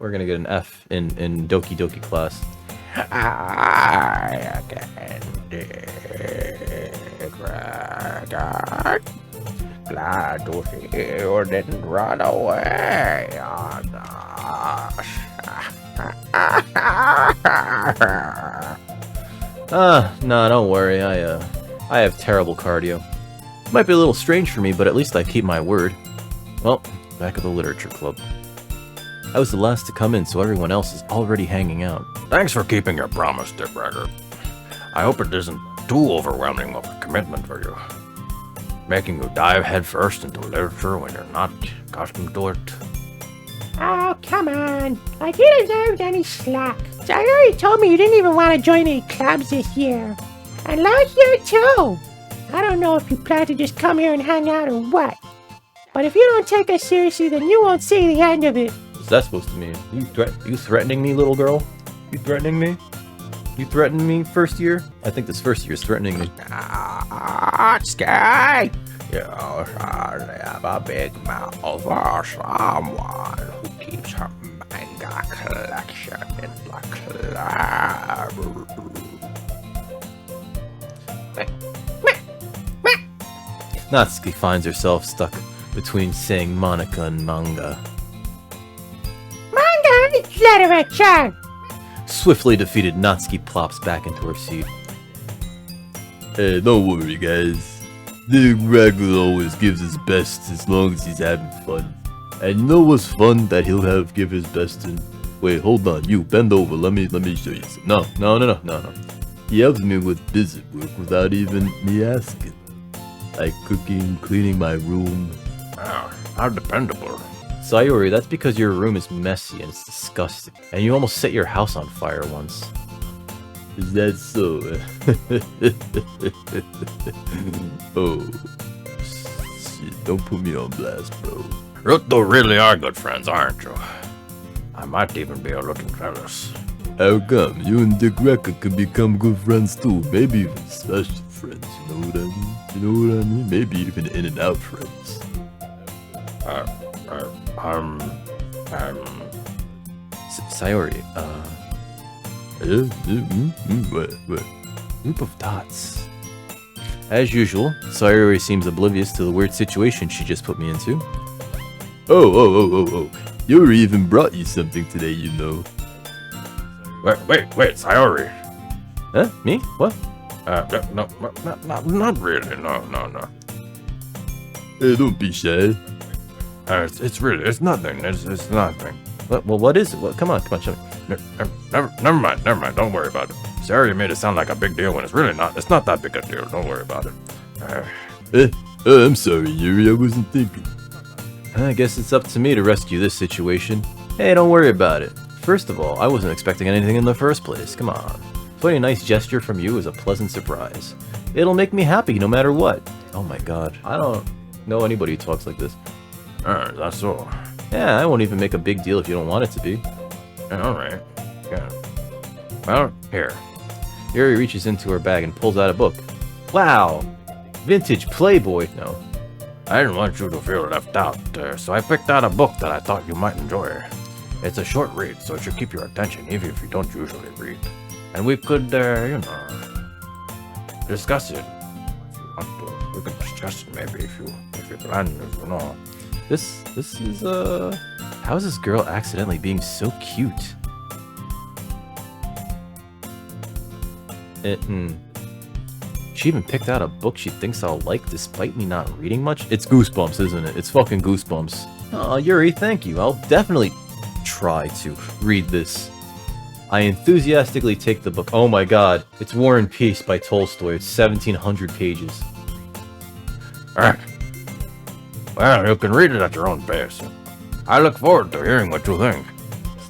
We're gonna get an F in Doki Doki class. I can glad to see you didn't run away. Oh, gosh. No, don't worry. I have terrible cardio. Might be a little strange for me, but at least I keep my word. Well, back at the literature club. I was the last to come in, so everyone else is already hanging out. Thanks for keeping your promise, Dick Bragger. I hope it isn't too overwhelming of a commitment for you. Making you dive headfirst into literature when you're not accustomed to it. Oh, come on. Like you deserved any slack. Sayori told me you didn't even want to join any clubs this year. And last year, too. I don't know if you plan to just come here and hang out or what. But if you don't take us seriously, then you won't see the end of it. What's that supposed to mean? You threatening me, little girl? You threatening me? You threatened me first year? I think this first year is threatening me. Sky! You surely have a big mouth for someone who keeps her manga collection in the club. Natsuki finds herself stuck between saying Monica and manga. Manga is literature! Swiftly defeated, Natsuki plops back into her seat. Hey, don't worry, guys. The Raggle always gives his best as long as he's having fun. And you know what's fun that he'll give his best in? Wait, hold on, you bend over. Let me show you something. No. He helps me with busy work without even me asking. Like cooking, cleaning my room. Oh, how dependable. Sayori, that's because your room is messy and it's disgusting. And you almost set your house on fire once. Is that so? Oh. Shit, don't put me on blast, bro. You two really are good friends, aren't you? I might even be a little jealous. How come? You and Dick Recker could become good friends too. Maybe even special friends, you know what I mean? Maybe even in and out friends. Sayori, what? Group of dots. As usual, Sayori seems oblivious to the weird situation she just put me into. Oh. Yuri even brought you something today, you know. Wait, Sayori. Huh? Me? What? No, not really, no. Hey, don't be shy. It's nothing, it's nothing. What is it? Come on, show me. Never mind, don't worry about it. Sayori made it sound like a big deal when it's really not. It's not that big a deal, don't worry about it. I'm sorry, Yuri, I wasn't thinking. I guess it's up to me to rescue this situation. Hey, don't worry about it. First of all, I wasn't expecting anything in the first place, come on. So any nice gesture from you is a pleasant surprise. It'll make me happy no matter what. Oh my god, I don't know anybody who talks like this. That's so. Yeah, I won't even make a big deal if you don't want it to be. Yeah, alright. Yeah. Well, here. Yuri reaches into her bag and pulls out a book. Wow! Vintage Playboy. No. I didn't want you to feel left out, so I picked out a book that I thought you might enjoy. It's a short read, so it should keep your attention even if you don't usually read. And we could, discuss it. If you want to. We could discuss it maybe if you plan, if you know. This is, how is this girl accidentally being so cute? She even picked out a book she thinks I'll like despite me not reading much? It's Goosebumps, isn't it? It's fucking Goosebumps. Aw, Yuri, thank you. I'll definitely try to read this. I enthusiastically take the book. Oh my god. It's War and Peace by Tolstoy. It's 1700 pages. Alright. Well, you can read it at your own pace. I look forward to hearing what you think.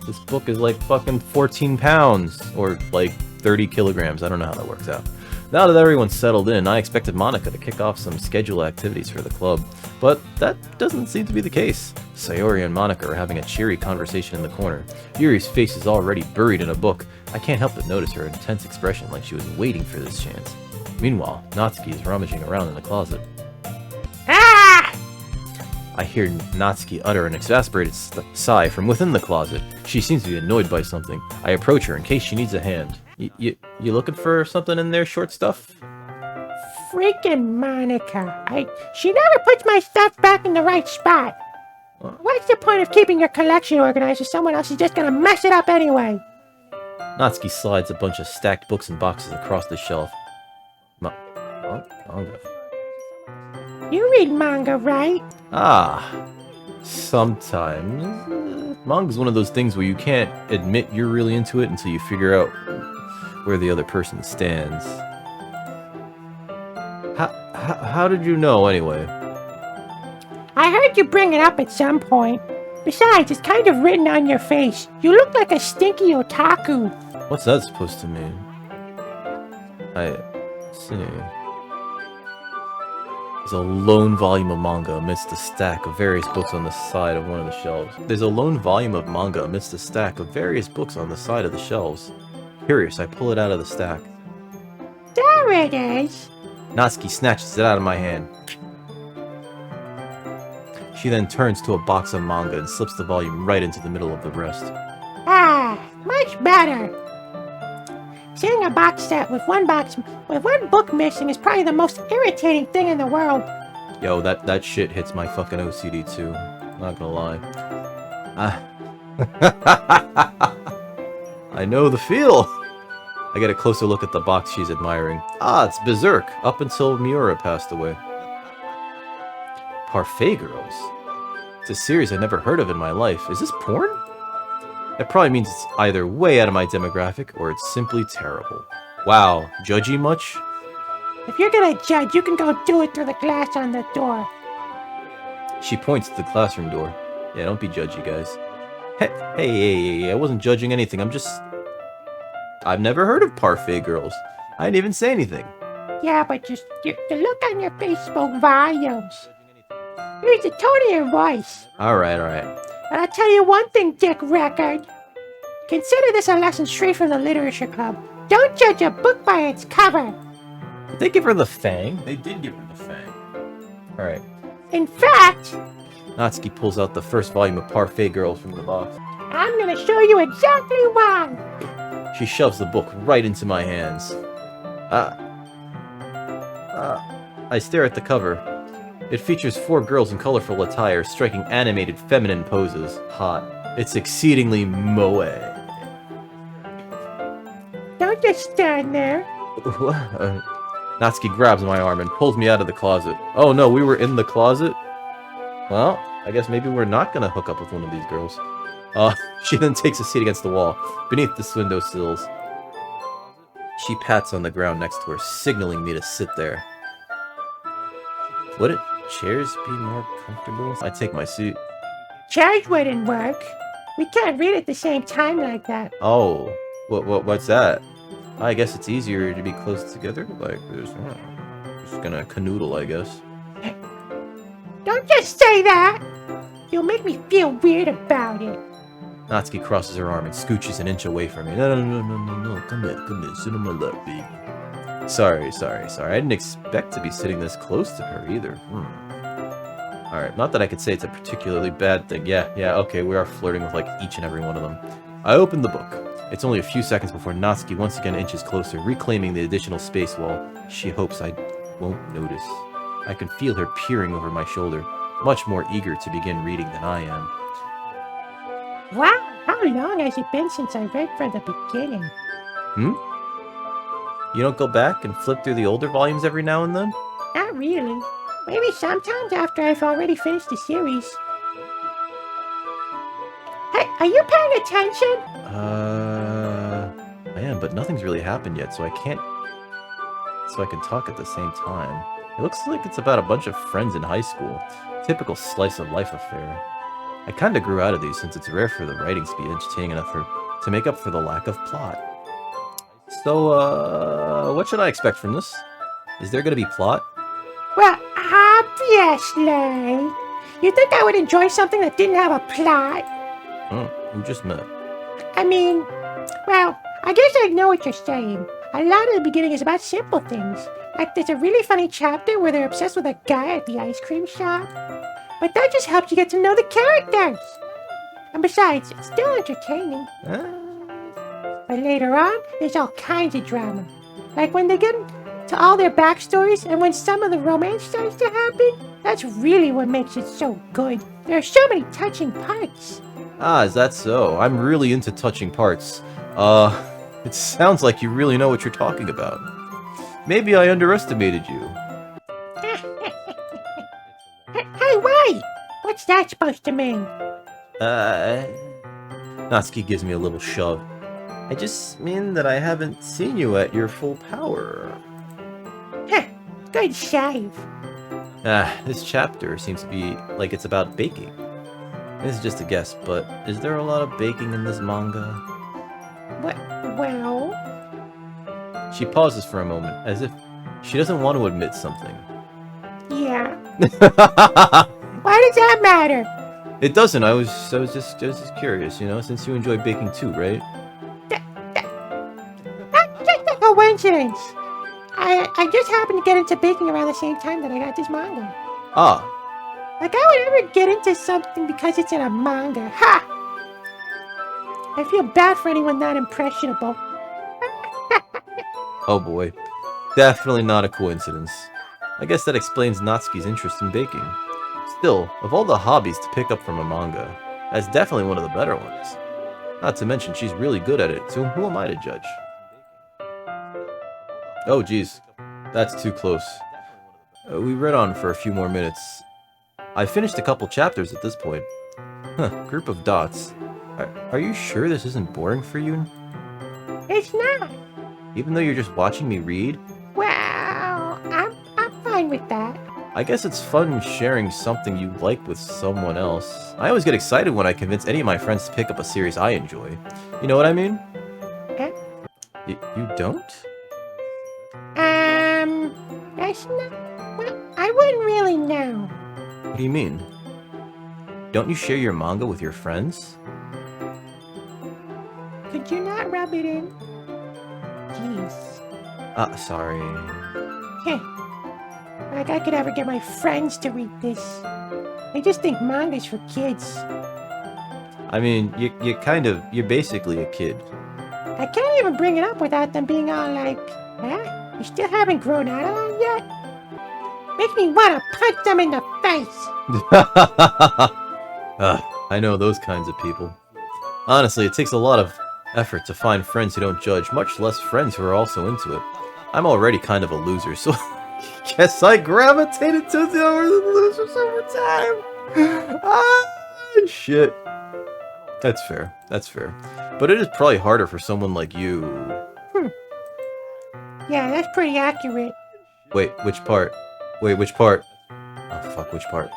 This book is like fucking 14 pounds. Or like 30 kilograms. I don't know how that works out. Now that everyone's settled in, I expected Monica to kick off some scheduled activities for the club. But that doesn't seem to be the case. Sayori and Monica are having a cheery conversation in the corner. Yuri's face is already buried in a book. I can't help but notice her intense expression like she was waiting for this chance. Meanwhile, Natsuki is rummaging around in the closet. Ah! I hear Natsuki utter an exasperated sigh from within the closet. She seems to be annoyed by something. I approach her in case she needs a hand. You looking for something in there, short stuff? Freaking Monica. She never puts my stuff back in the right spot. What's the point of keeping your collection organized if someone else is just gonna mess it up anyway? Natsuki slides a bunch of stacked books and boxes across the shelf. Manga. You read manga, right? Ah, sometimes. Manga's one of those things where you can't admit you're really into it until you figure out where the other person stands. How did you know, anyway? I heard you bring it up at some point. Besides, it's kind of written on your face. You look like a stinky otaku. What's that supposed to mean? I see. There's a lone volume of manga amidst a stack of various books on the side of one of the shelves. Curious, I pull it out of the stack. There it is. Natsuki snatches it out of my hand. She then turns to a box of manga and slips the volume right into the middle of the rest. Ah, much better. Seeing a box set with one book missing is probably the most irritating thing in the world. Yo, that shit hits my fucking OCD too. Not gonna lie. I know the feel. I get a closer look at the box she's admiring. Ah, it's Berserk, up until Miura passed away. Parfait Girls? It's a series I never heard of in my life. Is this porn? That probably means it's either way out of my demographic, or it's simply terrible. Wow, judgy much? If you're gonna judge, you can go do it through the glass on the door. She points to the classroom door. Yeah, don't be judgy, guys. Hey, I wasn't judging anything, I've never heard of Parfait Girls. I didn't even say anything. Yeah, but just the look on your face spoke volumes. Here's the tone of your voice. Alright. And I'll tell you one thing, Dick Record. Consider this a lesson straight from the Literature Club. Don't judge a book by its cover. Did they give her the fang? They did give her the fang. Alright. In fact, Natsuki pulls out the first volume of Parfait Girls from the box. I'm gonna show you exactly why. She shoves the book right into my hands. I stare at the cover. It features 4 girls in colorful attire striking animated feminine poses. Hot. It's exceedingly moe. Don't just stand there. Natsuki grabs my arm and pulls me out of the closet. Oh no, we were in the closet? Well, I guess maybe we're not gonna hook up with one of these girls. She then takes a seat against the wall, beneath the windowsills. She pats on the ground next to her, signaling me to sit there. Wouldn't chairs be more comfortable? I take my seat. Chairs wouldn't work. We can't read at the same time like that. Oh, what's that? I guess it's easier to be close together like this. Just gonna canoodle, I guess. Don't just say that! You'll make me feel weird about it. Natsuki crosses her arm and scooches an inch away from me. No. Come here. Sit on my lap, baby. Sorry. I didn't expect to be sitting this close to her either. Alright, not that I could say it's a particularly bad thing. Yeah, okay, we are flirting with like each and every one of them. I open the book. It's only a few seconds before Natsuki once again inches closer, reclaiming the additional space while she hopes I won't notice. I can feel her peering over my shoulder, much more eager to begin reading than I am. Wow, how long has it been since I read from the beginning? You don't go back and flip through the older volumes every now and then? Not really. Maybe sometimes after I've already finished the series. Hey, are you paying attention? I am, but nothing's really happened yet, so I can talk at the same time. It looks like it's about a bunch of friends in high school. Typical slice of life affair. I kinda grew out of these since it's rare for the writing to be entertaining enough to make up for the lack of plot. So, what should I expect from this? Is there gonna be plot? Well, obviously. You think I would enjoy something that didn't have a plot? Who just met? I mean, well, I guess I know what you're saying. A lot of the beginning is about simple things. Like there's a really funny chapter where they're obsessed with a guy at the ice cream shop. But that just helps you get to know the characters. And besides, it's still entertaining. But later on, there's all kinds of drama. Like when they get to all their backstories and when some of the romance starts to happen, that's really what makes it so good. There are so many touching parts. Ah, is that so? I'm really into touching parts. It sounds like you really know what you're talking about. Maybe I underestimated you. Hey, wait! What's that supposed to mean? Natsuki gives me a little shove. I just mean that I haven't seen you at your full power. Heh, good save. This chapter seems to be like it's about baking. This is just a guess, but is there a lot of baking in this manga? Well... She pauses for a moment, as if she doesn't want to admit something. Yeah. Why does that matter? It doesn't. I was just curious, you know, since you enjoy baking too, right? That's just a coincidence. I just happened to get into baking around the same time that I got this manga. Ah, Like I would ever get into something because it's in a manga. Ha! I feel bad for anyone that impressionable. oh boy. Definitely not a coincidence. I guess that explains Natsuki's interest in baking. Still, of all the hobbies to pick up from a manga, that's definitely one of the better ones. Not to mention she's really good at it, so who am I to judge? Oh geez, that's too close. We read on for a few more minutes. I finished a couple chapters at this point. Huh, group of dots. Are you sure this isn't boring for you? It's not. Even though you're just watching me read? Well, I'm fine with that. I guess it's fun sharing something you like with someone else. I always get excited when I convince any of my friends to pick up a series I enjoy. You know what I mean? Huh? You don't? That's not... Well, I wouldn't really know. What do you mean? Don't you share your manga with your friends? Could you not rub it in? Jeez. Sorry. Heh. Like I could ever get my friends to read this. They just think manga's for kids. I mean, you're basically a kid. I can't even bring it up without them being all like, huh? You still haven't grown out of that yet? Makes me want to punch them in the face. I know those kinds of people. Honestly, it takes a lot of effort to find friends who don't judge, much less friends who are also into it. I'm already kind of a loser, so guess I gravitated to the other losers over time. Shit. That's fair. That's fair. But it is probably harder for someone like you. Yeah, that's pretty accurate. Wait, which part? Wait, which part? Oh, fuck, which part?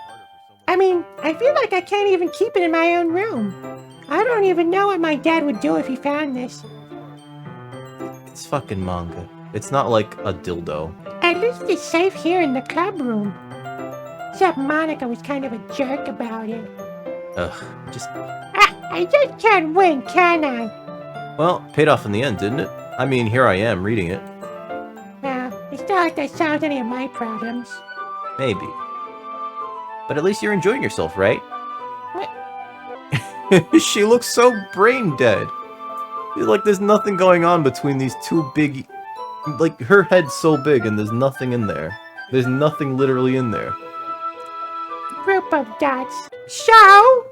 I mean, I feel like I can't even keep it in my own room. I don't even know what my dad would do if he found this. It's fucking manga. It's not like a dildo. At least it's safe here in the club room. Except Monica was kind of a jerk about it. Ugh, just... I just can't win, can I? Well, paid off in the end, didn't it? I mean, here I am, reading it. It's not like that solves any of my problems. Maybe. But at least you're enjoying yourself, right? What? She looks so brain dead. Feel like there's nothing going on between these two big... Like, her head's so big and there's nothing in there. There's nothing literally in there. Group of dots. So?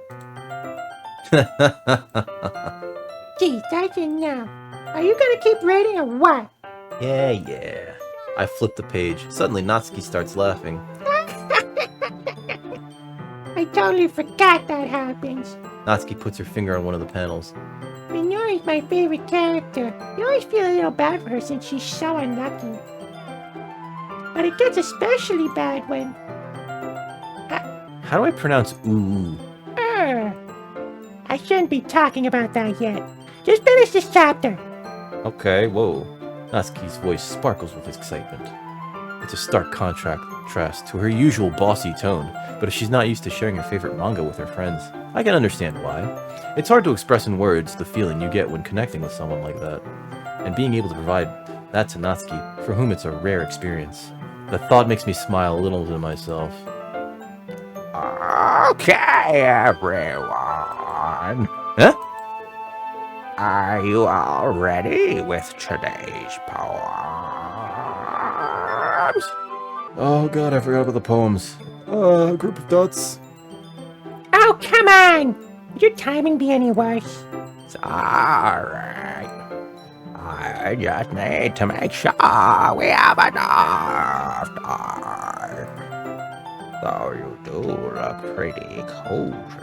Geez, I didn't know. Are you gonna keep reading or what? Yeah. I flip the page. Suddenly, Natsuki starts laughing. I totally forgot that happens. Natsuki puts her finger on one of the panels. Minori's my favorite character. You always feel a little bad for her since she's so unlucky. But it gets especially bad when... How do I pronounce ooh? I shouldn't be talking about that yet. Just finish this chapter. Okay, whoa. Natsuki's voice sparkles with excitement. It's a stark contrast to her usual bossy tone, but if she's not used to sharing her favorite manga with her friends, I can understand why. It's hard to express in words the feeling you get when connecting with someone like that, and being able to provide that to Natsuki, for whom it's a rare experience. The thought makes me smile a little to myself. Okay, everyone. Huh? Are you all ready with today's poems? Oh god, I forgot about the poems. Group of thoughts. Oh, come on! Would your timing be any worse? Sorry. I just need to make sure we have enough time. Though you do look pretty cozy.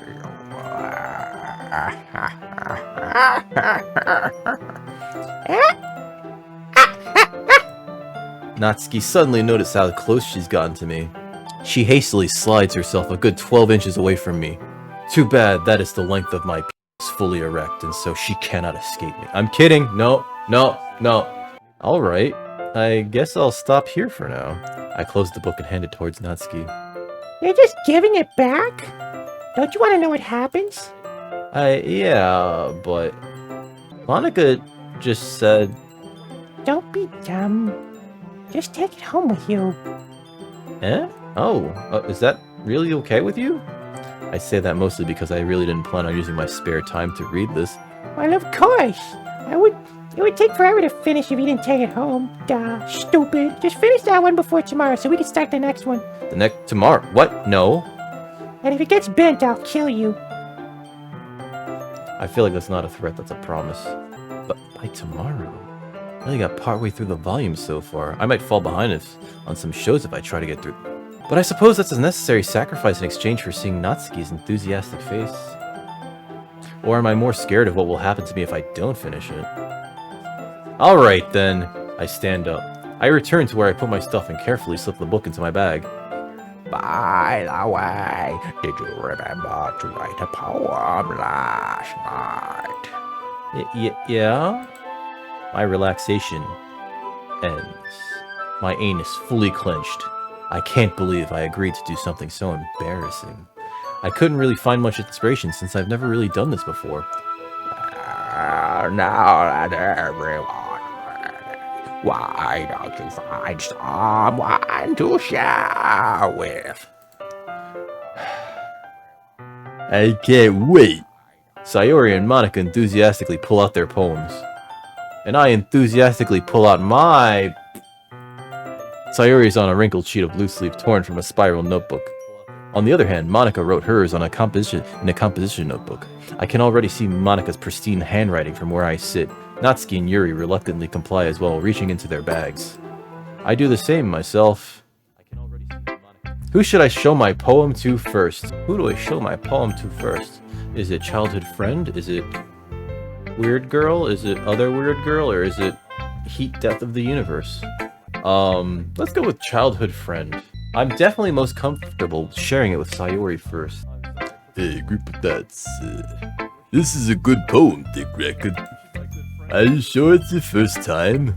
Natsuki suddenly noticed how close she's gotten to me. She hastily slides herself a good 12 inches away from me. Too bad that is the length of my penis fully erect, and so she cannot escape me. I'm kidding. No. Alright, I guess I'll stop here for now. I closed the book and handed it towards Natsuki. You're just giving it back? Don't you want to know what happens? Yeah, but Monica just said... Don't be dumb. Just take it home with you. Eh? Oh, is that really okay with you? I say that mostly because I really didn't plan on using my spare time to read this. Well, of course. It would take forever to finish if you didn't take it home. Duh, stupid. Just finish that one before tomorrow so we can start the next one. Tomorrow? What? No. And if it gets bent, I'll kill you. I feel like that's not a threat, that's a promise. But by tomorrow? I only got partway through the volume so far. I might fall behind on some shows if I try to get through. But I suppose that's a necessary sacrifice in exchange for seeing Natsuki's enthusiastic face. Or am I more scared of what will happen to me if I don't finish it? Alright then. I stand up. I return to where I put my stuff and carefully slip the book into my bag. By the way, did you remember to write a poem last night? Yeah? My relaxation ends. My anus fully clenched. I can't believe I agreed to do something so embarrassing. I couldn't really find much inspiration since I've never really done this before. Now that everyone why don't you find someone to share with? I can't wait! Sayori and Monica enthusiastically pull out their poems. And I enthusiastically pull out my... Sayori is on a wrinkled sheet of loose leaf torn from a spiral notebook. On the other hand, Monica wrote hers on a composition notebook. I can already see Monica's pristine handwriting from where I sit. Natsuki and Yuri reluctantly comply as well, reaching into their bags. I do the same myself. Who should I show my poem to first? Who do I show my poem to first? Is it childhood friend? Is it weird girl? Is it other weird girl? Or is it heat death of the universe? Let's go with childhood friend. I'm definitely most comfortable sharing it with Sayori first. Hey, group of dads. This is a good poem, Dick Record. Are you sure it's your first time?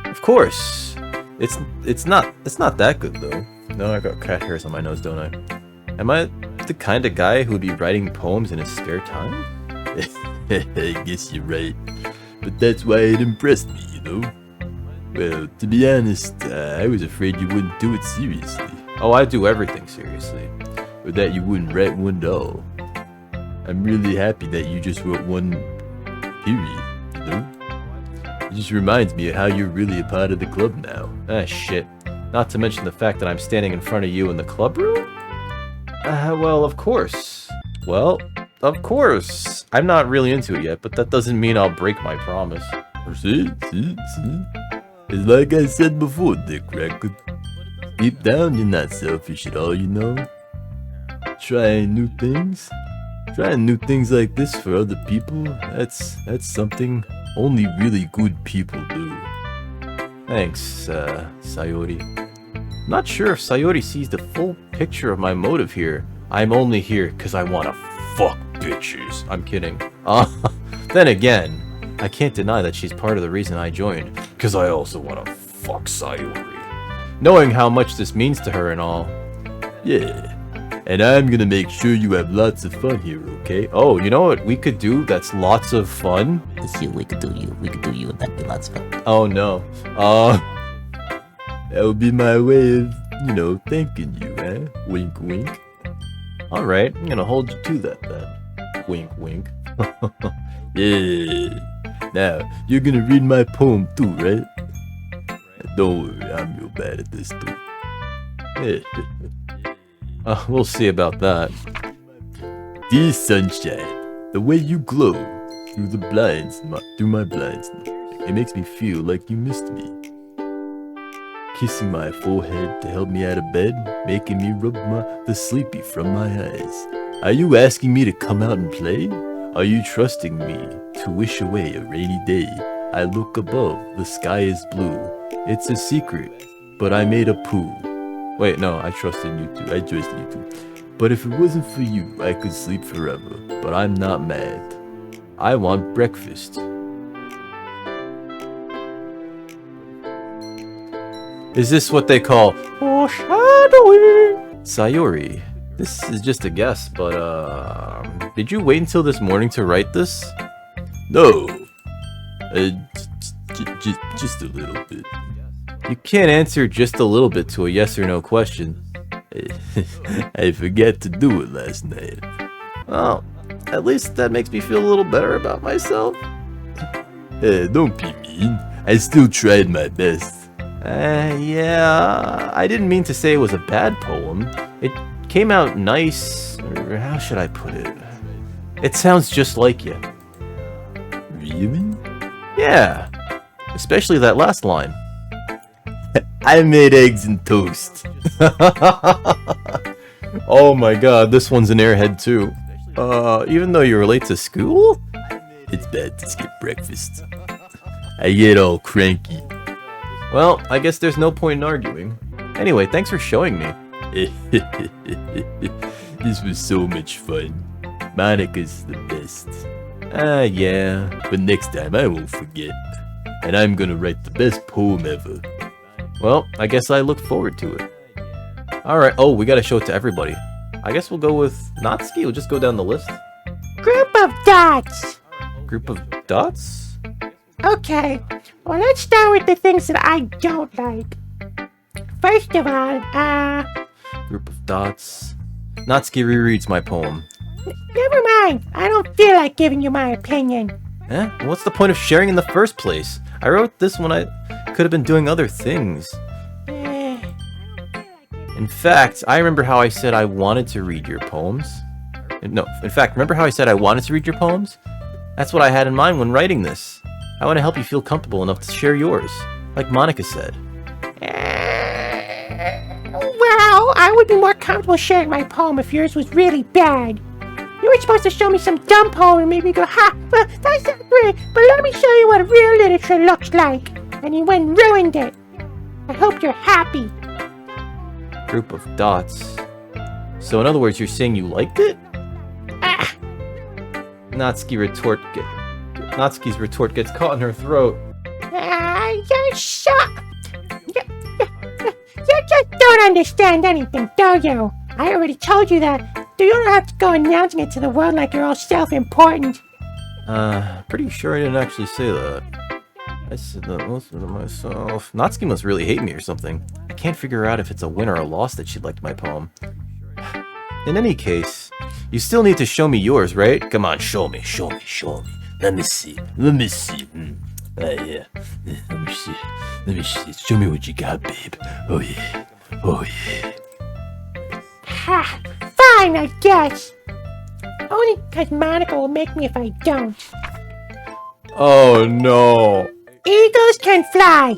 Of course. It's not that good though. No, I got cat hairs on my nose, don't I? Am I the kind of guy who would be writing poems in his spare time? I guess you're right. But that's why it impressed me, you know? Well, to be honest, I was afraid you wouldn't do it seriously. Oh, I do everything seriously. Or that you wouldn't write one at all. I'm really happy that you just wrote one, period, you know? It just reminds me of how you're really a part of the club now. Ah, shit. Not to mention the fact that I'm standing in front of you in the club room? Well, of course. Well, of course. I'm not really into it yet, but that doesn't mean I'll break my promise. See? It's like I said before, Dick Record. Deep down, you're not selfish at all, you know? Trying new things like this for other people, that's something only really good people do. Thanks, Sayori. Not sure if Sayori sees the full picture of my motive here. I'm only here because I want to fuck bitches. I'm kidding. Then again, I can't deny that she's part of the reason I joined. Because I also want to fuck Sayori. Knowing how much this means to her and all. Yeah. And I'm gonna make sure you have lots of fun here, okay? Oh, you know what we could do that's lots of fun? We could do you, and that'd be lots of fun. Oh no. That would be my way of, you know, thanking you, eh? Wink wink. Alright, I'm gonna hold you to that then. Wink, wink. Yeah. Now, you're gonna read my poem too, right? Don't worry, I'm real bad at this too. We'll see about that. Dear sunshine, the way you glow through the blinds, through my blinds, it makes me feel like you missed me. Kissing my forehead to help me out of bed, making me rub the sleepy from my eyes. Are you asking me to come out and play? Are you trusting me to wish away a rainy day? I look above, the sky is blue. It's a secret, but I made a poo. Wait, no, I trusted you too. I trusted you too. But if it wasn't for you, I could sleep forever. But I'm not mad. I want breakfast. Is this what they call foreshadowing? Sayori, this is just a guess, but did you wait until this morning to write this? No. Just a little bit. You can't answer just a little bit to a yes or no question. I forgot to do it last night. Well, at least that makes me feel a little better about myself. Don't be mean. I still tried my best. Yeah, I didn't mean to say it was a bad poem. It came out nice, or how should I put it? It sounds just like you. Really? Yeah, especially that last line. I made eggs and toast. Oh my god, this one's an airhead too. Even though you're late to school? It's bad to skip breakfast. I get all cranky. Well, I guess there's no point in arguing. Anyway, thanks for showing me. This was so much fun. Monica's the best. Yeah, but next time I won't forget. And I'm gonna write the best poem ever. Well, I guess I look forward to it. Alright, oh, we gotta show it to everybody. I guess we'll go with Natsuki, we'll just go down the list. Group of dots. Group of dots? Okay, well, let's start with the things that I don't like. First of all, Group of dots. Natsuki rereads my poem. Never mind. I don't feel like giving you my opinion. Eh? What's the point of sharing in the first place? I wrote this when I could have been doing other things. In fact, I remember how I said I wanted to read your poems. No, in fact, remember how I said I wanted to read your poems? That's what I had in mind when writing this. I want to help you feel comfortable enough to share yours, like Monica said. Well, I would be more comfortable sharing my poem if yours was really bad. You were supposed to show me some dumb poem and make me go, ha, well, that's not great, but let me show you what real literature looks like. And you went and ruined it. I hope you're happy. Group of dots. So in other words, you're saying you liked it? Ah. Natsuki's retort gets caught in her throat. You suck. You just don't understand anything, do you? I already told you that. You don't have to go announcing it to the world like you're all self-important. Pretty sure I didn't actually say that. I said that mostly to myself. Natsuki must really hate me or something. I can't figure out if it's a win or a loss that she liked my poem. In any case, you still need to show me yours, right? Come on, show me. Let me see. Yeah. Let me see. Show me what you got, babe. Oh yeah. Ha! Fine, I guess. Only because Monica will make me if I don't. Oh no. Eagles can fly.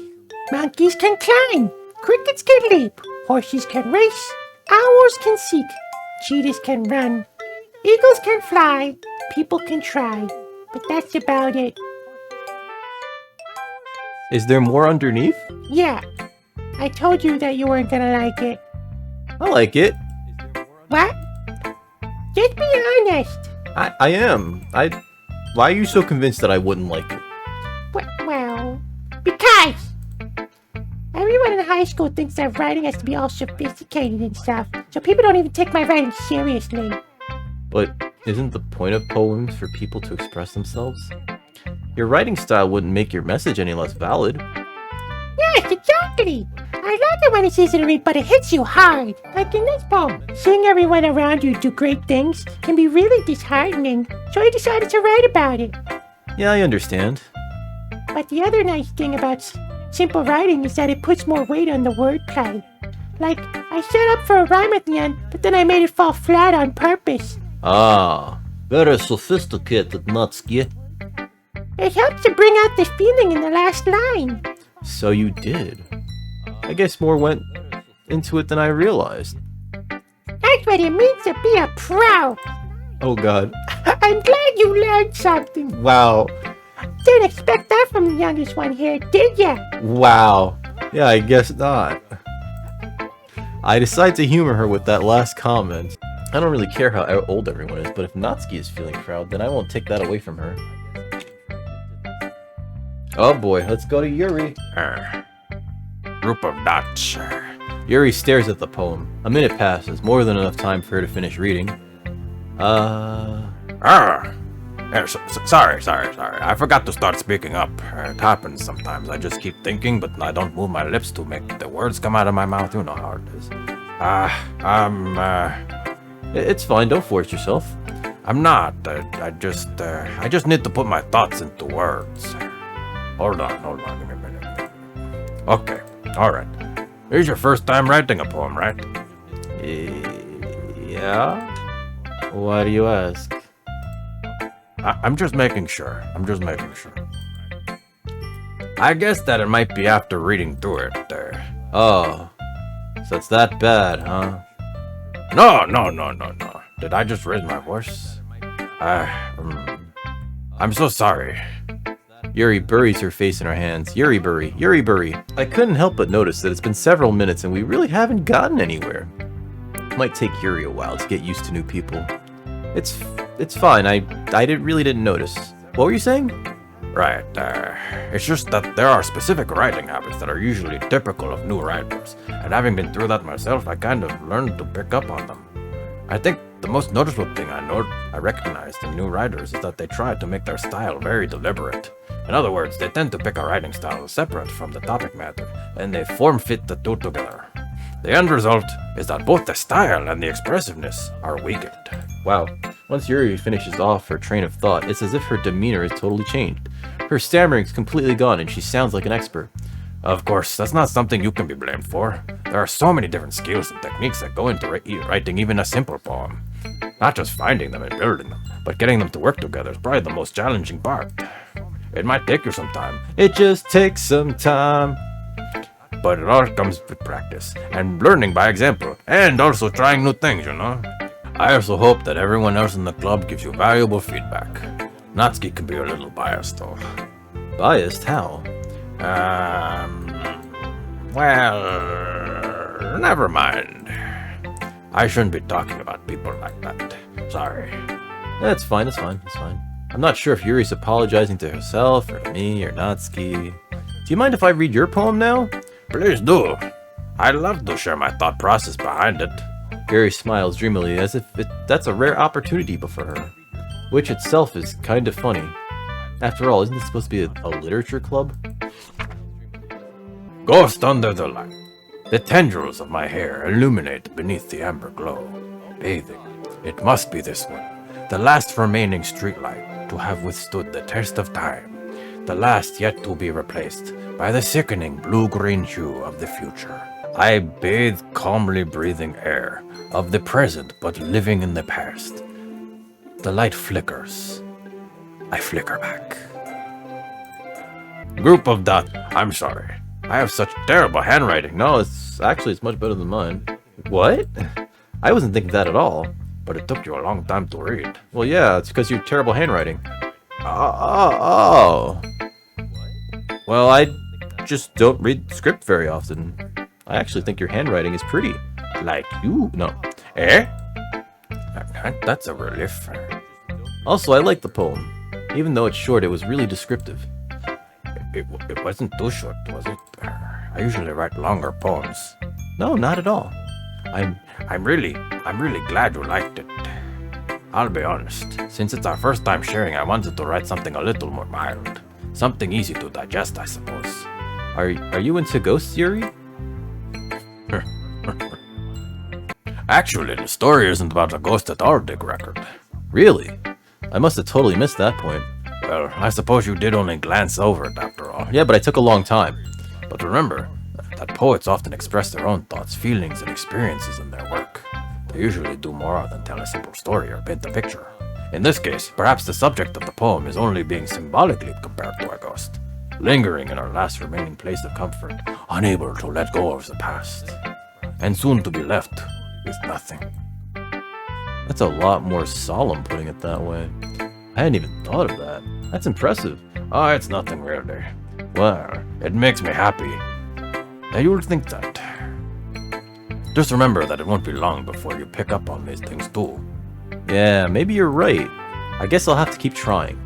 Monkeys can climb. Crickets can leap. Horses can race. Owls can seek. Cheetahs can run. Eagles can fly. People can try. But that's about it. Is there more underneath? Yeah. I told you that you weren't gonna like it. I like it. What? Just be honest. I am. Why are you so convinced that I wouldn't like it? Well, because everyone in high school thinks that writing has to be all sophisticated and stuff, so people don't even take my writing seriously. But isn't the point of poems for people to express themselves? Your writing style wouldn't make your message any less valid. Yes, exactly. I like it when it's easy to read, but it hits you hard. Like in this poem, seeing everyone around you do great things can be really disheartening, so I decided to write about it. Yeah, I understand. But the other nice thing about simple writing is that it puts more weight on the wordplay. Like, I set up for a rhyme at the end, but then I made it fall flat on purpose. Ah, very sophisticated, Natsuki. It helps to bring out the feeling in the last line. So you did. I guess more went into it than I realized. That's what it means to be a pro. Oh god. I'm glad you learned something. Wow. Didn't expect that from the youngest one here, did ya? Wow. Yeah, I guess not. I decided to humor her with that last comment. I don't really care how old everyone is, but if Natsuki is feeling proud, then I won't take that away from her. Oh boy, let's go to Yuri. Group of dots. Yuri stares at the poem. A minute passes, more than enough time for her to finish reading. Sorry. I forgot to start speaking up. It happens sometimes. I just keep thinking, but I don't move my lips to make the words come out of my mouth. You know how it is. It's fine, don't force yourself. I'm not. I just need to put my thoughts into words. Hold on, give me a minute. Okay, alright. Here's your first time writing a poem, right? Yeah? Why do you ask? I'm just making sure. I guess that it might be after reading through it there. Oh, so it's that bad, huh? No. Did I just raise my voice? I'm so sorry. Yuri buries her face in her hands. Yuri bury. I couldn't help but notice that it's been several minutes and we really haven't gotten anywhere. It might take Yuri a while to get used to new people. It's fine, I really didn't notice. What were you saying? Right, it's just that there are specific writing habits that are usually typical of new writers, and having been through that myself, I kind of learned to pick up on them. I think the most noticeable thing I recognized in new writers is that they try to make their style very deliberate. In other words, they tend to pick a writing style separate from the topic matter, and they form-fit the two together. The end result is that both the style and the expressiveness are weakened. Wow. Once Yuri finishes off her train of thought, it's as if her demeanor is totally changed. Her stammering's completely gone and she sounds like an expert. Of course, that's not something you can be blamed for. There are so many different skills and techniques that go into writing even a simple poem. Not just finding them and building them, but getting them to work together is probably the most challenging part. It might take you some time. It just takes some time. But it all comes with practice, and learning by example, and also trying new things, you know? I also hope that everyone else in the club gives you valuable feedback. Natsuki can be a little biased, though. Biased? How? Well, never mind. I shouldn't be talking about people like that. Sorry. That's fine. I'm not sure if Yuri's apologizing to herself, or me, or Natsuki. Do you mind if I read your poem now? Please do. I'd love to share my thought process behind it. Yuri smiles dreamily as if that's a rare opportunity before her, which itself is kind of funny. After all, isn't this supposed to be a literature club? Ghost under the light. The tendrils of my hair illuminate beneath the amber glow. Bathing. It must be this one. The last remaining streetlight to have withstood the test of time. The last yet to be replaced by the sickening blue-green hue of the future. I bathe calmly breathing air of the present but living in the past. The light flickers. I flicker back. Group of dots. I'm sorry. I have such terrible handwriting. No, it's much better than mine. What? I wasn't thinking that at all. But it took you a long time to read. Well, yeah, it's because you're terrible handwriting. Oh. Well, I just don't read script very often. I actually think your handwriting is pretty. Like you? No. Eh? That's a relief. Also, I like the poem. Even though it's short, it was really descriptive. It wasn't too short, was it? I usually write longer poems. No, not at all. I'm really glad you liked it. I'll be honest. Since it's our first time sharing, I wanted to write something a little more mild. Something easy to digest, I suppose. Are you into ghosts, Yuri? Actually, the story isn't about a ghost at all, Dick Record. Really? I must have totally missed that point. Well, I suppose you did only glance over it after all. Yeah, but I took a long time. But remember that poets often express their own thoughts, feelings, and experiences in their work. They usually do more than tell a simple story or paint a picture. In this case, perhaps the subject of the poem is only being symbolically compared to a ghost, lingering in our last remaining place of comfort, unable to let go of the past, and soon to be left with nothing. That's a lot more solemn putting it that way. I hadn't even thought of that. That's impressive. Oh, it's nothing really. Well, it makes me happy that you'll think that. Just remember that it won't be long before you pick up on these things too. Yeah, maybe you're right. I guess I'll have to keep trying.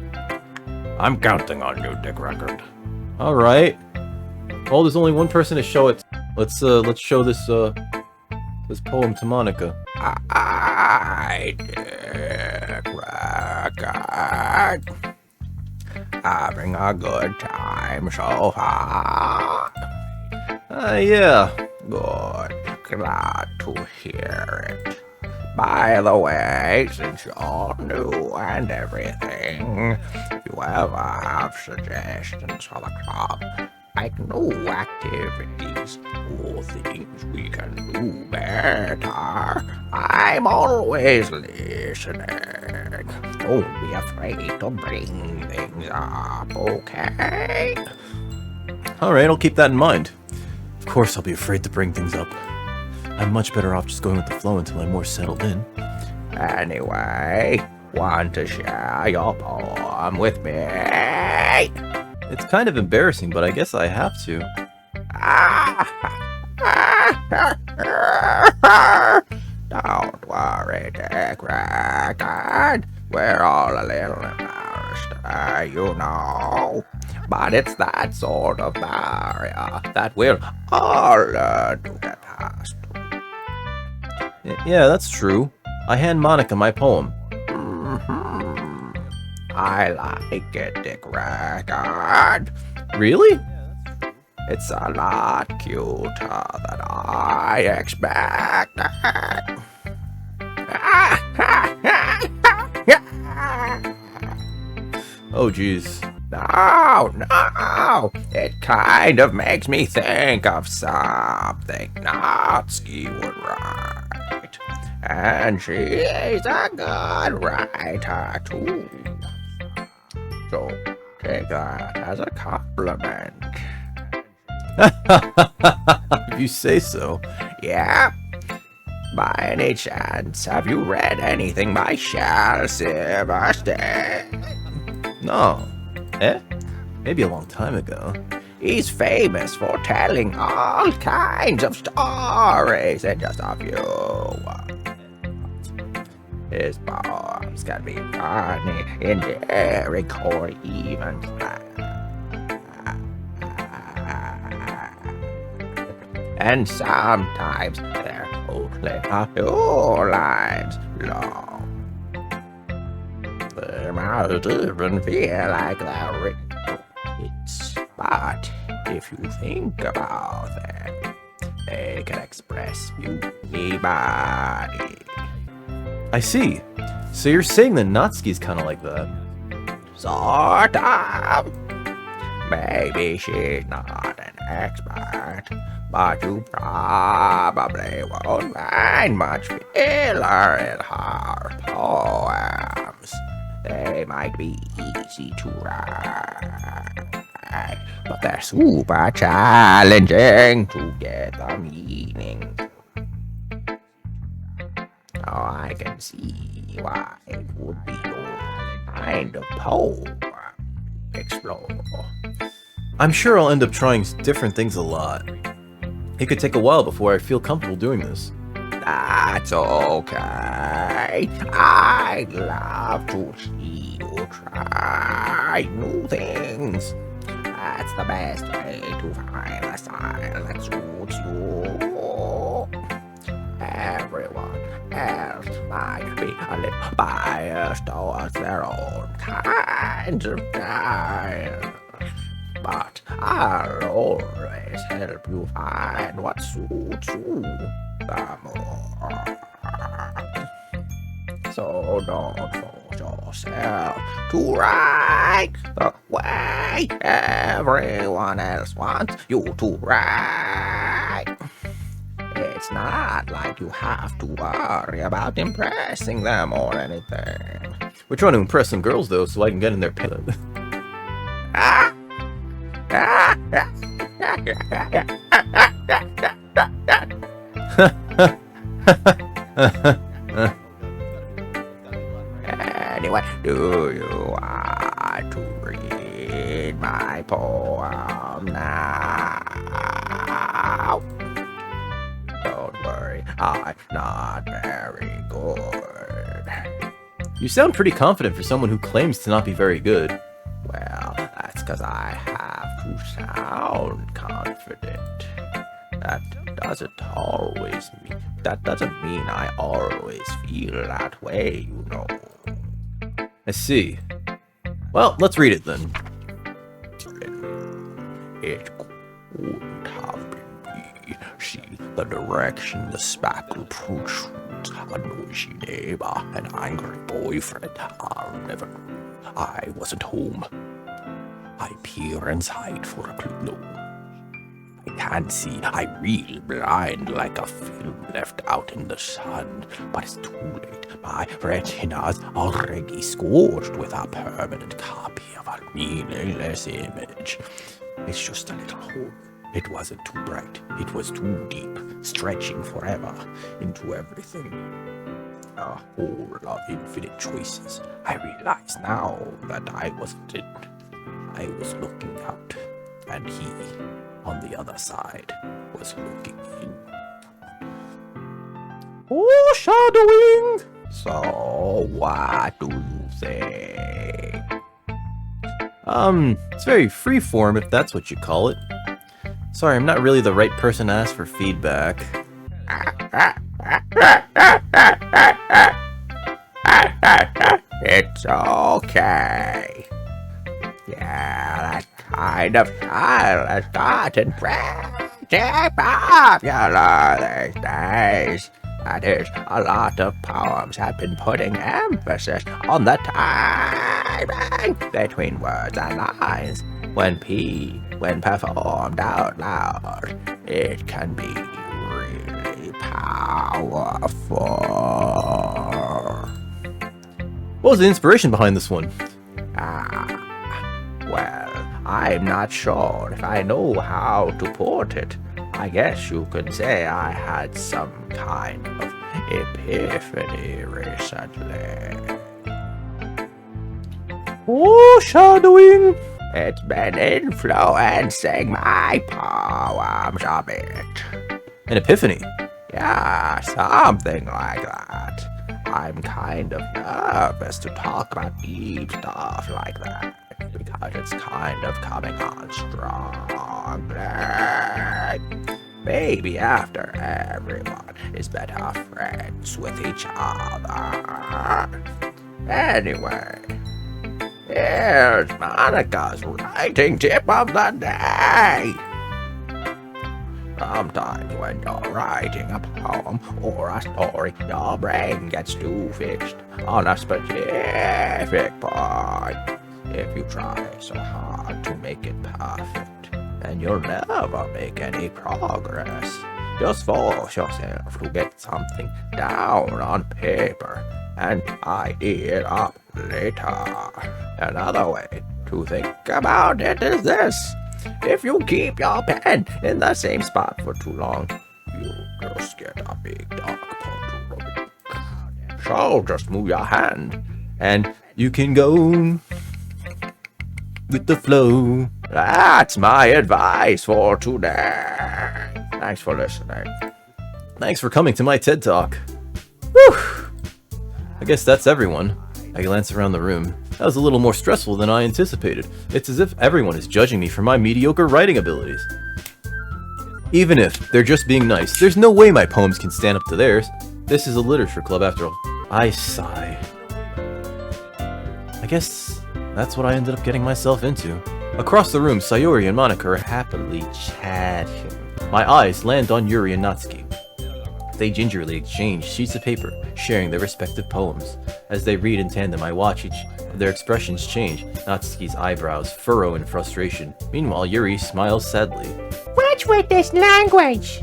I'm counting on you, Dick Record. Alright. Oh, there's only one person to show it. Let's show this poem to Monica. I, Dick Record, having a good time so far. Yeah. Good, glad to hear it. By the way, since you're new and everything, if you ever have suggestions for the club, like new activities or things we can do better, I'm always listening. Don't be afraid to bring things up, okay? Alright, I'll keep that in mind. Of course I'll be afraid to bring things up. I'm much better off just going with the flow until I'm more settled in. Anyway, want to share your poem with me? It's kind of embarrassing, but I guess I have to. Don't worry, Dick Record. We're all a little embarrassed, you know. But it's that sort of barrier that we'll all learn to get past. Yeah, that's true. I hand Monica my poem. I like it, Dick Record. Really? It's a lot cuter than I expected. Oh, geez. No, it kind of makes me think of something Natsuki would write. And she's a good writer, too. So take that as a compliment. If you say so. Yeah. By any chance, have you read anything by Charles Sebastian? No. Eh? Maybe a long time ago. He's famous for telling all kinds of stories in just a few. His poems can be funny, endearing, or even sad. And sometimes they're only a few lines long. They might even feel like they're written for kids. But if you think about them, they can express anybody. I see. So you're saying that Natsuki's kind of like that. Sort of. Maybe she's not an expert, but you probably won't find much filler in her poems. They might be easy to write, but they're super challenging to get the meaning. Oh, I can see why it would be your kind of poem to explore. I'm sure I'll end up trying different things a lot. It could take a while before I feel comfortable doing this. That's okay. I'd love to see you try new things. That's the best way to find a style that suits you. Everyone else might be a little biased towards their own kinds of style. But I'll always help you find what suits you the more. so don't force yourself to write the way everyone else wants you to write. It's not like you have to worry about impressing them or anything. We're trying to impress some girls, though, so I can get in their pants. Anyway, do you want to read my poem now? Don't worry, I'm not very good. You sound pretty confident for someone who claims to not be very good. Well, that's because I have to sound confident. That doesn't mean I always feel that way, you know. I see. Well, let's read it then. It couldn't have been me. See the direction the spackle protrudes. A noisy neighbor, an angry boyfriend. I'll never know. I wasn't home. I peer inside for a clue. I can't see. I reel blind like a film left out in the sun. But it's too late. My retina's already scorched with a permanent copy of a meaningless image. It's just a little hole. It wasn't too bright. It was too deep, stretching forever into everything. A hole of infinite choices. I realize now that I wasn't in. I was looking out, and he, on the other side, was looking in. Foreshadowing! So, what do you think? It's very freeform if that's what you call it. Sorry, I'm not really the right person to ask for feedback. It's okay. Yeah, that kind of style has gotten pretty popular these days. That is, a lot of poems have been putting emphasis on the timing between words and lines. When performed out loud, it can be really powerful. What was the inspiration behind this one? Well, I'm not sure if I know how to put it. I guess you could say I had some kind of epiphany recently. Foreshadowing! It's been influencing my poems a bit. An epiphany. Yeah, something like that. I'm kind of nervous to talk about deep stuff like that because it's kind of coming on strongly. Maybe after everyone is better friends with each other. Anyway, here's Monica's writing tip of the day. Sometimes when you're writing a poem or a story, your brain gets too fixed on a specific point. If you try so hard to make it perfect, then you'll never make any progress. Just force yourself to get something down on paper and tidy it up later. Another way to think about it is this. If you keep your pen in the same spot for too long, you'll just get a big dark puddle. So just move your hand, And you can go with the flow. That's my advice for today. Thanks for listening. Thanks for coming to my TED Talk. Whew! I guess that's everyone. I glance around the room. That was a little more stressful than I anticipated. It's as if everyone is judging me for my mediocre writing abilities. Even if they're just being nice, there's no way my poems can stand up to theirs. This is a literature club after all. I sigh. I guess that's what I ended up getting myself into. Across the room, Sayori and Monica are happily chatting. My eyes land on Yuri and Natsuki. They gingerly exchange sheets of paper, sharing their respective poems. As they read in tandem, I watch each of their expressions change. Natsuki's eyebrows furrow in frustration. Meanwhile, Yuri smiles sadly. What's with this language?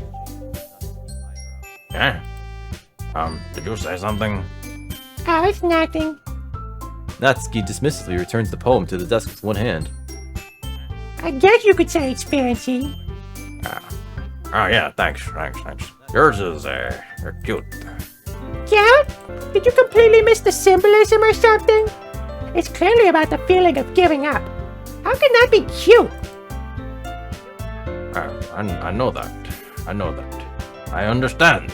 Yeah? Did you say something? Oh, it's nothing. Natsuki dismissively returns the poem to the desk with one hand. I guess you could say it's fancy. Oh yeah, thanks. Yours is, cute. Cute? Did you completely miss the symbolism or something? It's clearly about the feeling of giving up. How can that be cute? I know that. I understand.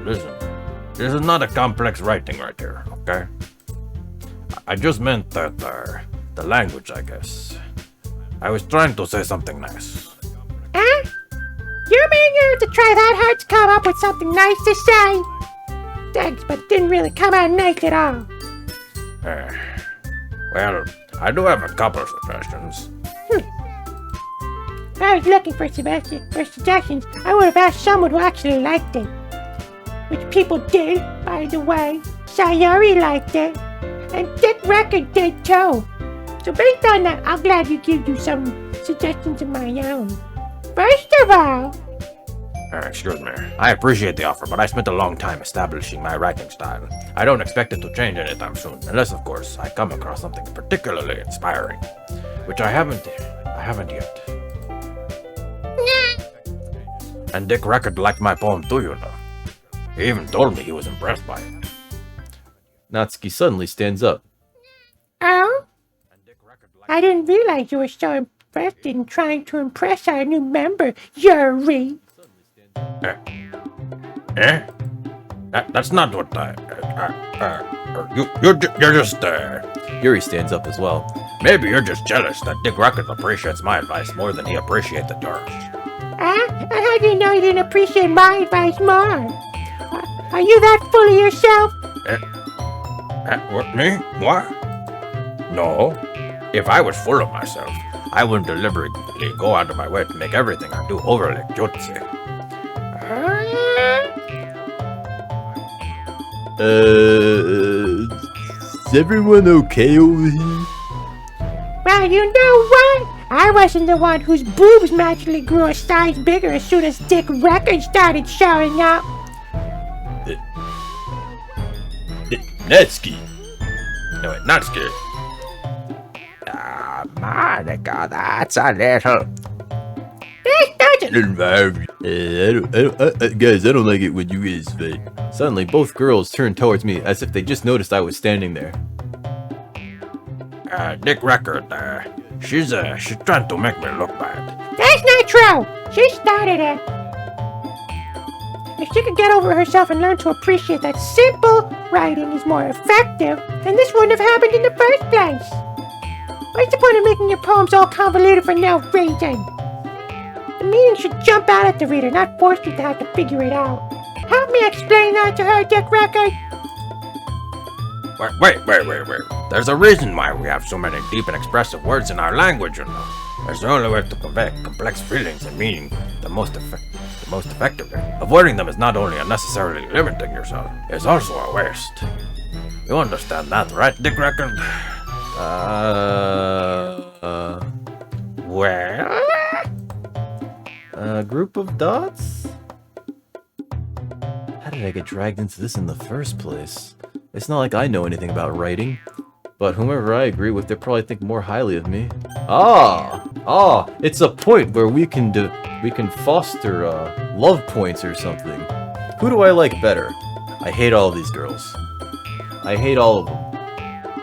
Listen, this is not a complex writing right here, okay? I just meant that, the language, I guess. I was trying to say something nice. Huh? You mean you had to try that hard to come up with something nice to say? Thanks, but it didn't really come out nice at all. Well, I do have a couple of suggestions. If I was looking for suggestions, I would have asked someone who actually liked it. Which people did, by the way. Sayori liked it. And Dick Record did too. So based on that, I'm glad to give you some suggestions of my own. First of all... Excuse me. I appreciate the offer, but I spent a long time establishing my writing style. I don't expect it to change anytime soon, unless, of course, I come across something particularly inspiring. Which I haven't yet. And Dick Record liked my poem too, you know. He even told me he was impressed by it. Natsuki suddenly stands up. Oh? I didn't realize you were so interested in trying to impress our new member, Yuri. That's not what you're just, Yuri stands up as well. Maybe you're just jealous that Dick Record appreciates my advice more than he appreciated yours. And how do you know you didn't appreciate my advice more? Are you that full of yourself? What, me? What? No. If I was full of myself, I wouldn't deliberately go out of my way to make everything I do overly jutsu. Is everyone okay over here? Well, you know what? I wasn't the one whose boobs magically grew a size bigger as soon as Dick Record started showing up. Natsuki. No, wait, Natsuki. Monica, that's a little... Guys, I don't like it when you guys fight. Suddenly, both girls turned towards me as if they just noticed I was standing there. Dick Record, she's trying to make me look bad. That's not true. She started it. If she could get over herself and learn to appreciate that simple writing is more effective, then this wouldn't have happened in the first place. What's the point of making your poems all convoluted for no reason? The meaning should jump out at the reader, not force you to have to figure it out. Help me explain that to her, Dick Record. Wait. There's a reason why we have so many deep and expressive words in our language, you know. There's the only way to convey complex feelings and meaning the most effectively. Avoiding them is not only unnecessarily limiting yourself, it's also a waste. You understand that, right, Dick Record? Well? A group of dots? How did I get dragged into this in the first place? It's not like I know anything about writing, but whomever I agree with, they probably think more highly of me. It's a point where we can foster love points or something. Who do I like better? I hate all of these girls. I hate all of them.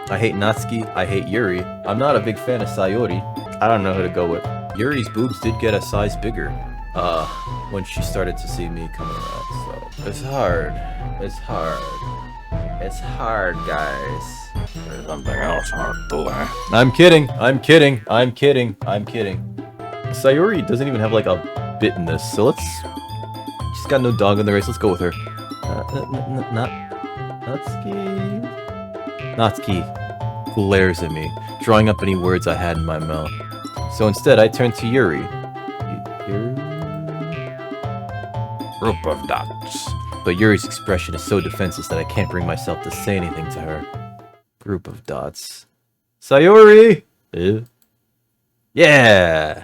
I hate Natsuki, I hate Yuri. I'm not a big fan of Sayori. I don't know who to go with. Yuri's boobs did get a size bigger, when she started to see me coming around, so... It's hard, guys. There's something else hard too, eh? I'm kidding. Sayori doesn't even have, like, a bit in this, so let's... She's got no dog in the race, let's go with her. Natsuki glares at me, drawing up any words I had in my mouth. So instead, I turn to Yuri. Group of dots. but Yuri's expression is so defenseless that I can't bring myself to say anything to her. Group of dots. Sayori! Yeah!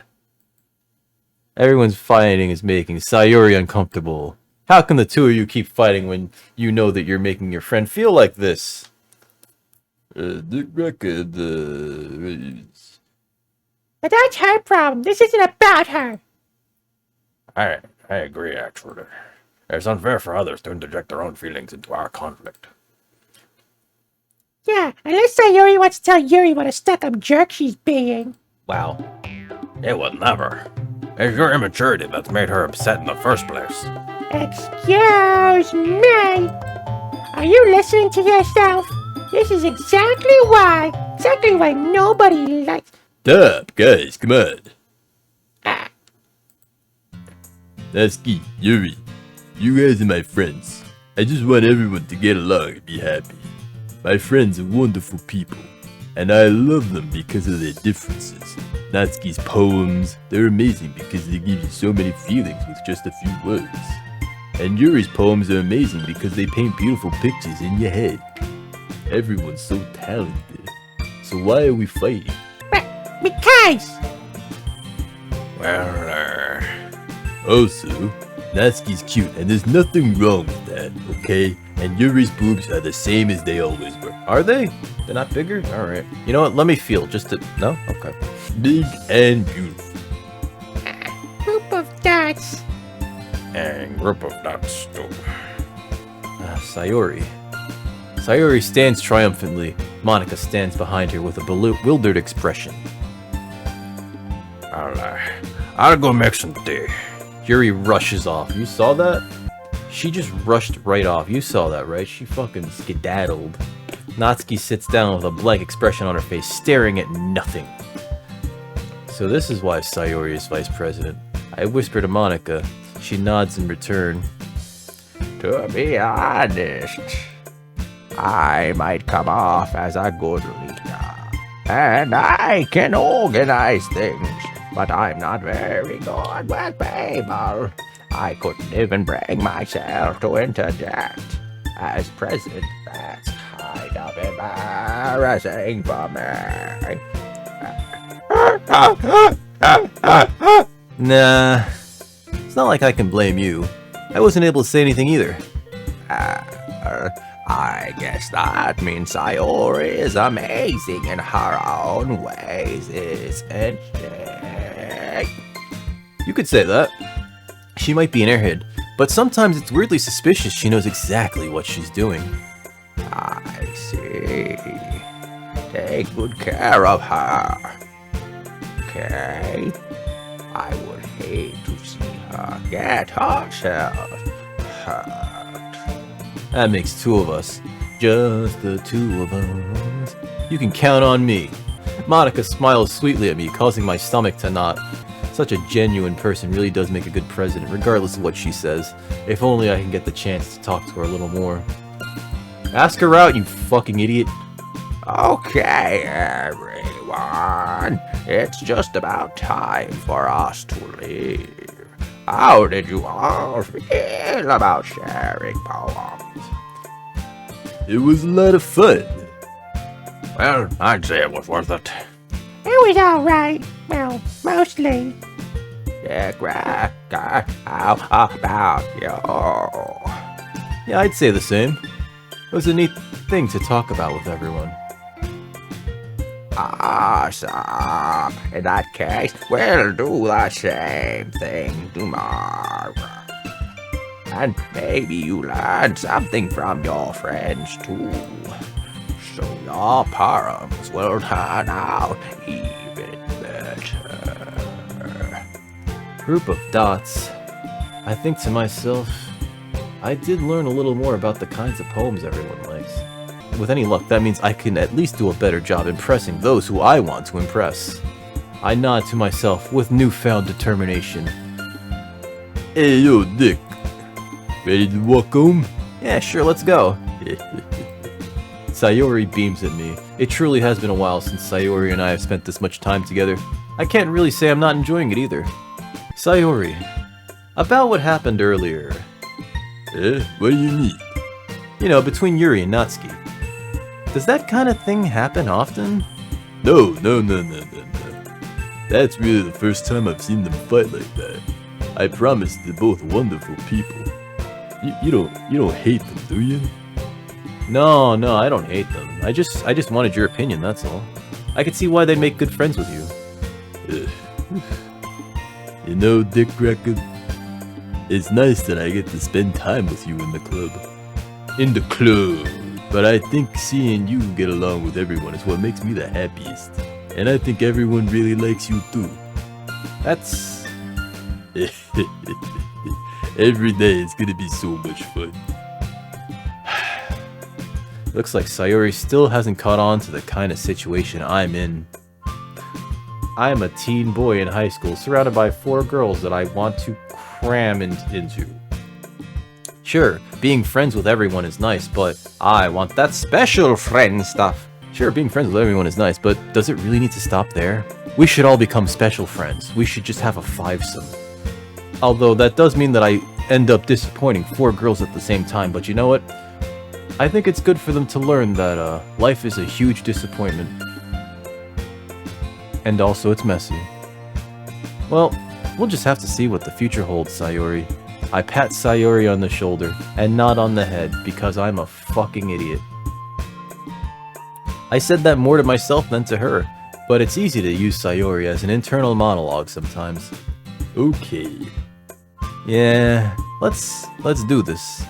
Everyone's fighting is making Sayori uncomfortable. How can the two of you keep fighting when you know that you're making your friend feel like this? The record, But that's her problem. This isn't about her. I agree, actually. It's unfair for others to interject their own feelings into our conflict. Yeah, unless Sayori wants to tell Yuri what a stuck-up jerk she's being. Wow. It would never. It's your immaturity that's made her upset in the first place. Excuse me. Are you listening to yourself? This is exactly why nobody likes... Stop, guys, come on. Ah, Natsuki, Yuri, you guys are my friends. I just want everyone to get along and be happy. My friends are wonderful people, and I love them because of their differences. Natsuki's poems, they're amazing because they give you so many feelings with just a few words. And Yuri's poems are amazing because they paint beautiful pictures in your head. Everyone's so talented. So why are we fighting? because... Well, Also, Natsuki's cute and there's nothing wrong with that, okay? And Yuri's boobs are the same as they always were. Are they? They're not bigger? Alright. You know what? Let me feel just to... No? Okay. Big and beautiful. Group of dots. and group of dots too. Sayori. Sayori stands triumphantly. Monica stands behind her with a bewildered expression. I'll go make some tea. Yuri rushes off. You saw that? She just rushed right off. You saw that, right? She fucking skedaddled. Natsuki sits down with a blank expression on her face, staring at nothing. So this is why Sayori is vice president. I whisper to Monica. She nods in return. To be honest, I might come off as a good leader, and I can organize things, but I'm not very good with people. I couldn't even bring myself to interject. As president, that's kind of embarrassing for me. Nah, it's not like I can blame you. I wasn't able to say anything either. I guess that means Sayori is amazing in her own ways, isn't she? You could say that. She might be an airhead, but sometimes it's weirdly suspicious she knows exactly what she's doing. I see. Take good care of her. Okay? I would hate to see her get herself hurt. That makes two of us. Just the two of us. You can count on me. Monica smiles sweetly at me, causing my stomach to knot. Such a genuine person really does make a good president, regardless of what she says. If only I can get the chance to talk to her a little more. Ask her out, you fucking idiot. Okay, everyone. It's just about time for us to leave. How did you all feel about sharing poems? It was a lot of fun. Well, I'd say it was worth it. It was alright. Well, mostly. How about you? Yeah, I'd say the same. It was a neat thing to talk about with everyone. Awesome. In that case, we'll do the same thing tomorrow. And maybe you learn something from your friends too. So your poems will turn out even better. Group of dots. I think to myself, I did learn a little more about the kinds of poems everyone likes. With any luck, that means I can at least do a better job impressing those who I want to impress. I nod to myself with newfound determination. Hey yo, Dick. Ready to walk home? Yeah, sure, let's go. Sayori beams at me. It truly has been a while since Sayori and I have spent this much time together. I can't really say I'm not enjoying it either. Sayori, about what happened earlier. What do you mean? You know, between Yuri and Natsuki. Does that kind of thing happen often? No. That's really the first time I've seen them fight like that. I promise they're both wonderful people. You don't hate them, do you? No, I don't hate them. I just wanted your opinion, that's all. I could see why they'd make good friends with you. You know, Dick Record, it's nice that I get to spend time with you in the club. But I think seeing you get along with everyone is what makes me the happiest. And I think everyone really likes you too. That's... Every day is gonna be so much fun. Looks like Sayori still hasn't caught on to the kind of situation I'm in. I am a teen boy in high school, surrounded by 4 girls that I want to cram into. Sure, being friends with everyone is nice, but I want that special friend stuff. Sure, being friends with everyone is nice, but does it really need to stop there? We should all become special friends. We should just have a 5-some. Although that does mean that I end up disappointing 4 girls at the same time, but you know what? I think it's good for them to learn that life is a huge disappointment. And also it's messy. Well, we'll just have to see what the future holds, Sayori. I pat Sayori on the shoulder, and not on the head, because I'm a fucking idiot. I said that more to myself than to her, but it's easy to use Sayori as an internal monologue sometimes. Okay. Yeah, let's do this.